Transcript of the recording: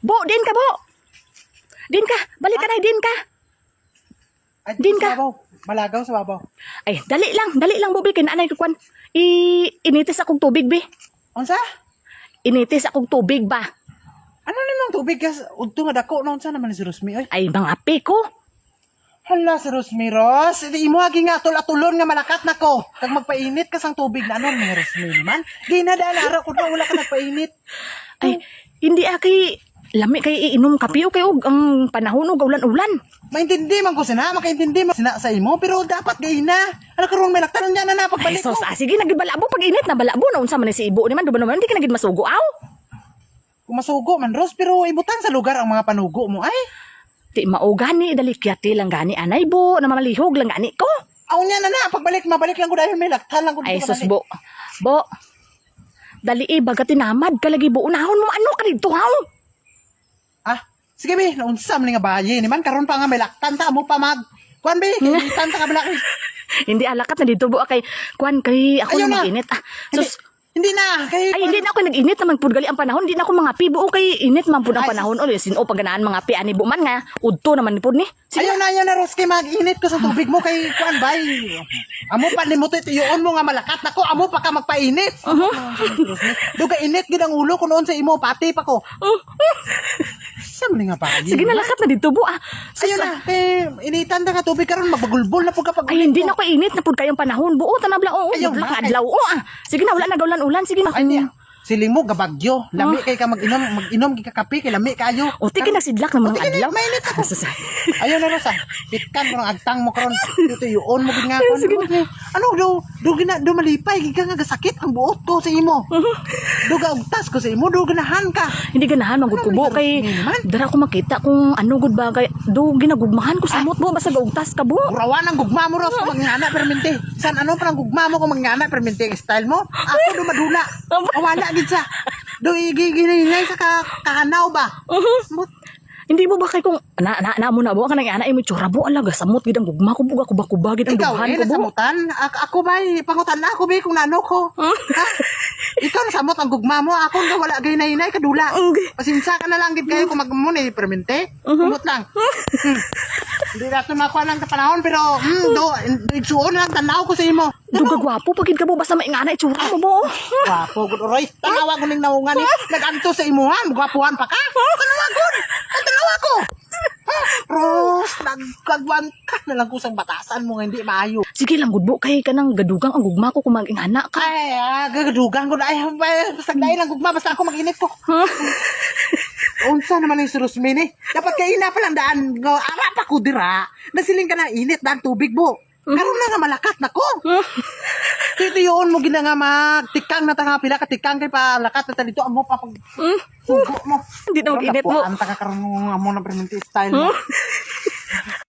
Bo, din ka, Bo. Din ka, balik ka na, din ka. Ay, Din sa ka. babaw. Malagaw sa babaw. Ay, dali lang, Bo, kay naanay ko kwan. Initis akong tubig, be. Unsa? Initis akong tubig ba? Ano nimang tubig kas udto nga dako na unsa naman si Rosmi oy? Ay, mga api ko. Hala si Rosmi Ros, di imo agi nga atol-atulon nga malakat nako. Kag magpainit ka sang tubig na ano ni Rosmi naman. Di na dala ara ko na wala ka nagpainit. Ay, hindi aki lami kay iinom kape o kayo ang panahon o ulan-ulan. Maintindi man ko sina, makaintindi man sina sa imo pero dapat gayna. Ano karon may laktanon niya na Ay, pagbalik so mo. sige, nagibalabo pag init na balabo na unsa man ni si ibo ni man, duba naman, hindi ka nagid masugo, aw. Kumasugo man Ros pero ibutan sa lugar ang mga panugo mo ay. Di mao gani, dalikyati lang gani, anay, Bo, na mamalihog lang gani ko. Aw niya na pagbalik mabalik lang ko dahil may laktan lang ko Ay, dito sus, kanani. Bo. Bo, dali baga tinamad ka lagi, Bo, unahon mo ano ka dito, haw. Ah, sige be, naunsa man nga bayi ni man karon pa nga may laktan ta mo pa mag. Kuan be, kintan ta ka bala kay. Hindi alakat na dito, Bo, kay kwan kay ako Ayun na na. mag-init. Ah, Hindi, sus, hindi na kay ay, hindi na ako nag-init naman pud gali ang panahon. Hindi na ako mga pi, Bo, kay init man pud ang Ay, panahon. O, sino paganaan mga pi, ani, Bo, man nga, udto naman ni pud ni. Sige, Ayaw na Roski, mag-init ko sa tubig mo kay kuan bay. Amo pa limot itiyon mo nga malakat nako, amo pa ka magpainit. Duga init gid ang ulo ko noon sa imo pati pa ko. Sa nga pa. sige na lakat na dito, Bo, ah. Sus, Ayun na, kay initan ta ka tubig karon magbagulbol na pud ka pag ay, hindi na ko init na pud kayong panahon, Bo, tanabla, oo, Ayaw, lang bakit? adlaw, oo, ah. Sige na, wala na ulan, sige na. Ay niya. Siling mo gabagyo. Lami kay ka mag-inom kay ka kape kay lami kayo. O, tiki nagsidlak naman ang Tiki na, adlaw. mainit ako. Sus, Ayaw na Rosa. Pitkan ko ng agtang mo karon. Dito yuon mo gid nga kon. Ano do malipay gid ka nga gasakit ang buot ko sa imo. Do ga ugtas ko sa imo, do ganahan ka. hindi ganahan magud ko, Bo, kay dara ko makita kung ano gud ba kay do ginagugmahan ko sa mot, Bo, basta gaugtas ka, Bo. Burawan ang gugma mo Ros kung magngana permente. San ano pa ang gugma mo kung magngana permente ang style mo? Ako do madula. Wala gid sa. Do igiginay sa kahanaw ba? Hindi mo ba kay kung na mo na, Bo, kanang ana imo tsura, Bo, alaga samot gid ang gugma ko, buga ko ba gid ang Ikaw dughan eh, ko, Bo. nasamutan. Ako ba, pangutan na ako ba kung nano ko. Ha? Ikaw nasamot ang gugma mo. Ako nga wala gay na kadula. Pasinsa ka na lang gid kayo kung magmumon eh, permente. Kumot lang. Hindi na ito nakuha ng panahon, pero suon lang, tanaw ko sa imo. Duga gwapo pagid ka, Bo, basta maingana itsura mo, Bo. Gwapo, good oray. Tanawa ko ning naungan eh. Naganto sa imuhan, gwapuhan pa ka. Tanawa ko. Tanawa ko. Ros, nagkagwan ka na lang kusang batasan mo nga hindi maayo. Sige lang gud, Bo, kay kanang gadugang ang gugma ko kung magingana ka. Ay, gagadugan ko na. Ay, basta dahil lang gugma, basta ako mag-init ko. Unsa naman yung si Rosmini? Dapat kayo na palang daan. Ara pa ko dira. Nagsiling ka na init daan tubig mo. Karon na nga malakat na ko. Dito yun mo gina nga magtikang na tanga pila ka tikang kay pa lakat na dito amo pa pag sugo mo. Hindi na mag-init, Bo. Ang taga karon mo amo na permanente style mo.